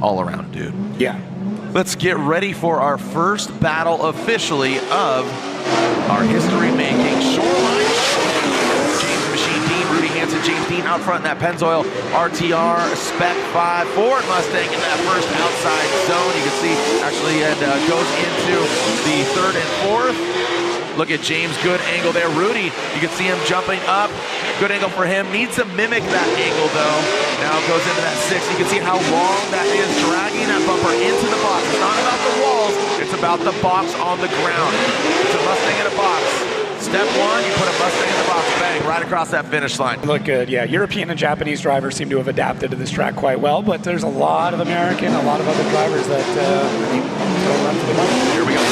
all-around dude. Yeah. Let's get ready for our first battle officially of our history-making Shoreline Showdown. James the Machine Deane, Rudy Hansen, James Deane out front in that Pennzoil RTR Spec 5 Ford Mustang in that first outside zone. You can see actually it goes into the third and fourth. Look at James, good angle there. Rudy, you can see him jumping up. Good angle for him. Needs to mimic that angle though. Now goes into that six. You can see how long that is, dragging that bumper into the box. It's not about the walls, it's about the box on the ground. It's a Mustang in a box. Step one, you put a Mustang in the box, bang, right across that finish line. Look good, yeah. European and Japanese drivers seem to have adapted to this track quite well, but there's a lot of American, a lot of other drivers that don't run for the money. Here we go.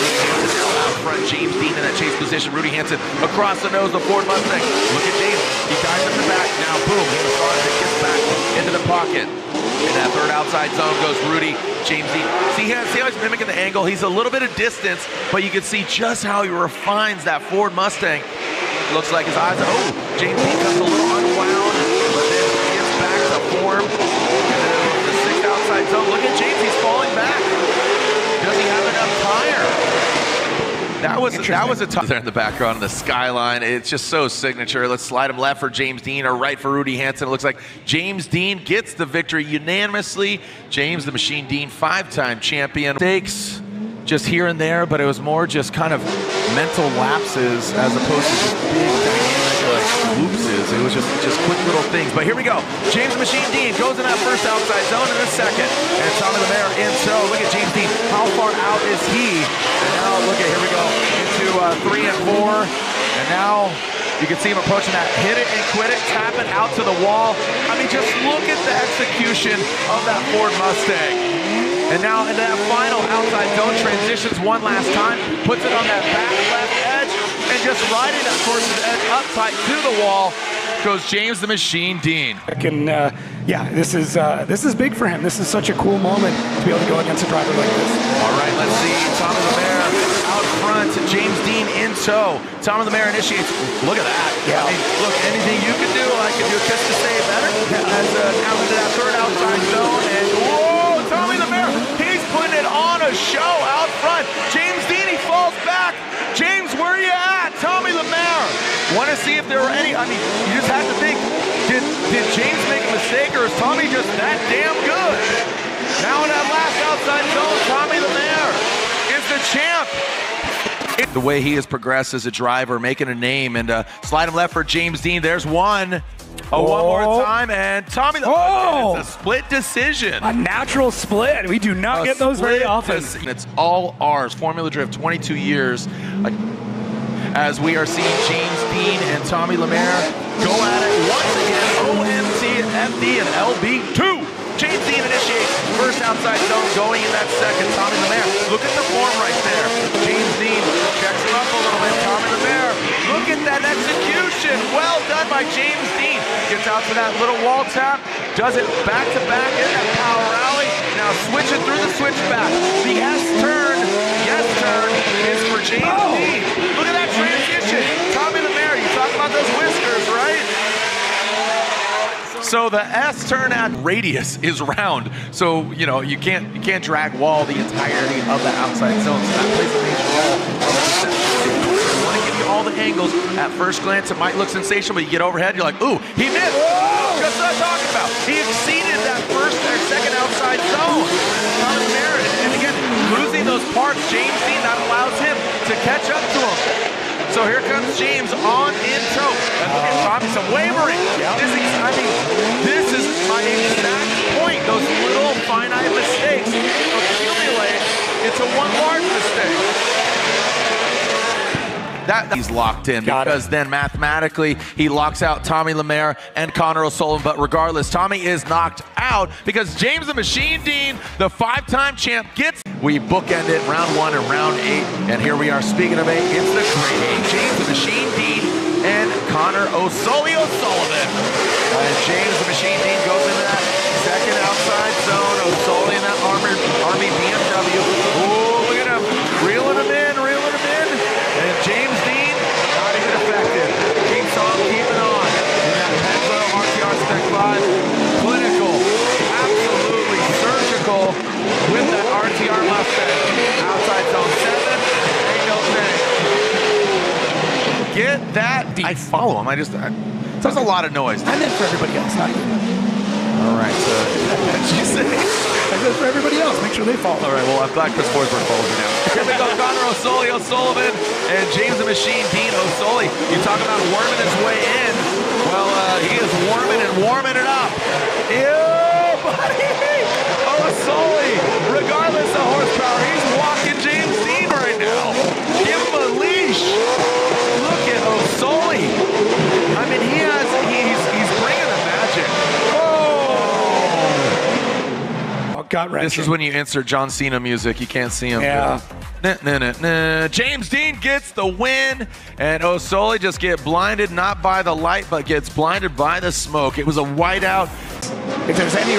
Front, James Deane in that chase position. Rudy Hansen across the nose, the Ford Mustang. Look at James. He dives up the back. Now, boom, he gets back into the pocket. In that third outside zone goes Rudy. James Deane. See how he's mimicking the angle. He's a little bit of distance, but you can see just how he refines that Ford Mustang. Looks like his eyes. Oh, James Deane comes a little unwound, but then gets back to form. And then the sixth outside zone. Look at James. He's falling back. Does he have enough tire? That was a tough there in the background, the skyline. It's just so signature. Let's slide him left for James Deane or right for Rudy Hansen. It looks like James Deane gets the victory unanimously. James the Machine Deane, 5-time champion. Mistakes just here and there, but it was more just kind of mental lapses as opposed to just big dynamic whoopses. It was just quick little things. But here we go. James the Machine Deane goes in that first outside zone in a second. And Tommy Lemaire in tow. Look at James Deane. How far out is he? And now look at, here we go, into 3 and 4. And now you can see him approaching that. Hit it and quit it, tap it out to the wall. I mean, just look at the execution of that Ford Mustang. And now into that final outside zone, transitions one last time, puts it on that back left edge, and just riding that horse's edge up tight to the wall goes James the Machine Deane. Yeah, this is big for him. This is such a cool moment to be able to go against a driver like this. All right, let's see. Tommy Lemaire out front, James Deane in tow. Tommy Lemaire initiates. Look at that. Yeah. I mean, look, anything you can do, I can do just to stay better. As now into that third outside zone, and whoa, Tommy Lemaire, he's putting it on a show out front. James Deane, he falls back. James, where are you at? Tommy Lemaire. Want to see if there were any, I mean, you just have to think, did James make a mistake, or is Tommy just that damn good? Now in that last outside zone, Tommy Lemaire is the champ. The way he has progressed as a driver, making a name, and slide him left for James Deane. There's one. Oh, one more time, and Tommy, it's a split decision. A natural split. We do not get those very often. It's all ours. Formula Drift, 22 years. As we are seeing James Deane and Tommy Lemaire go at it once again. OMC, FD, and LB2. James Deane initiates first outside zone, going in that second. Tommy Lemaire, look at the form right there. James Deane checks him up a little bit. Tommy Lemaire, look at that execution. Well done by James Deane. Gets out to that little wall tap, does it back to back in that power rally. Now switching through the switchback. The yes turn is for James Deane. Look at that transition. Tommy Lemaire, you talk about those whiskers, right? So the S turn at radius is round. So, you know, you can't drag wall the entirety of the outside zone. So that plays a major role. I want to give you all the angles. At first glance, it might look sensational, but you get overhead, you're like, ooh, he missed. Just what I'm talking about. He exceeded that first or second outside zone. Tommy Lemaire, and again, losing those parts, James Deane, that allows him to catch up to him. So here comes James on in tow. And look at Tommy, some wavering. This is my exact point. Those little finite mistakes accumulate into one large mistake. He's locked in because then mathematically he locks out Tommy Lemaire and Connor O'Sullivan. But regardless, Tommy is knocked out because James the Machine Deane, the 5-time champ, gets. We bookended round 1 and round 8, and here we are. Speaking of 8, it's the great 8. James the Machine Deane and Connor O'Sullivan. And James the Machine Deane goes into that second outside zone. O'Sullivan, that Army BMW. Oh, look at him, reeling him in. And James Deane, not even affected. Keeps on keeping on. In that Pennzoil RTR Spec 5, clinical, absolutely surgical. get that? I follow him. There's a lot of noise. I meant for everybody else, not you. All right. What did you say? I said for everybody else. Make sure they follow. All right. Well, I'm glad Chris Forsberg follows me now. Here we go. Connor O'Sullivan and James the Machine Deane O'Sullivan. You talk about worming his way in. Well, he is warming it up. Ew, buddy. O'Sullivan, regardless of horsepower, he's walking James Deane right now. Give him a leash. Look at O'Sullivan. I mean, he's bringing the magic. Oh, gut-wrenching. This is when you insert John Cena music. You can't see him. Yeah. James Deane gets the win, and O'Sullivan just get blinded not by the light, but gets blinded by the smoke. It was a whiteout. If there's any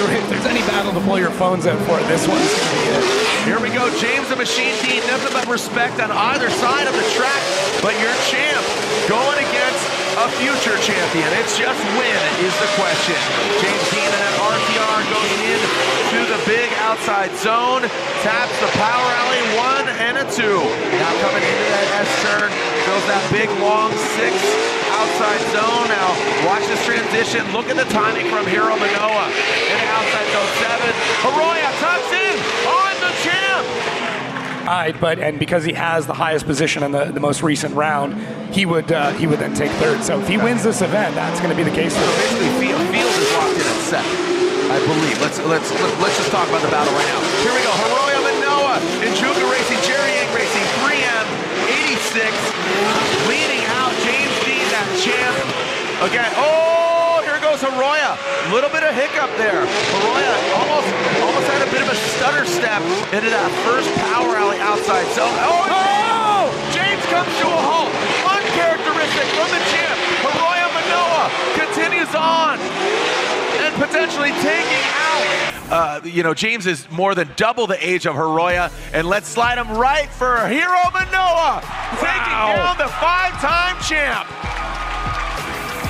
battle to pull your phones out for, this one's going to be it. Here we go, James the Machine Deane. Nothing but respect on either side of the track, but your champ going against a future champion. It's just win is the question. James Deane in that RTR goes into the big outside zone, taps the power alley, 1 and a 2. Now coming into that S-turn, goes that big long 6 outside zone. Now watch this transition. Look at the timing from Hiro Manoa in the outside zone 7. Arroyo tucks in on the champ. And because he has the highest position in the most recent round, he would then take third. So if he wins this event, that's going to be the case. So basically, Field is locked in at 7, I believe. Let's just talk about the battle right now. Here we go. Hiro Manoa in Juga Racing, Jerry Yang Racing, 3M 86, leading out James Deane, that champ. Again, here goes Arroyo. Little bit of hiccup there. Arroyo almost had a bit of a stutter step into that first power alley outside zone. Oh! James comes to a halt. Uncharacteristic from the champ. Arroyo Manoa continues on and potentially taking out. James is more than double the age of Arroyo, and let's slide him right for Hiro Manoa, taking down the 5-time champ.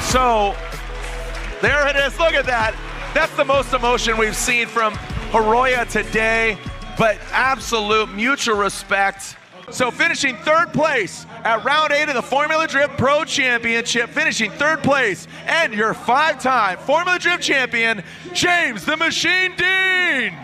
So there it is. Look at that. That's the most emotion we've seen from Arroyo today, but absolute mutual respect. So finishing 3rd place at round 8 of the Formula Drift Pro Championship, finishing 3rd place, and your 5-time Formula Drift champion, James the Machine Deane.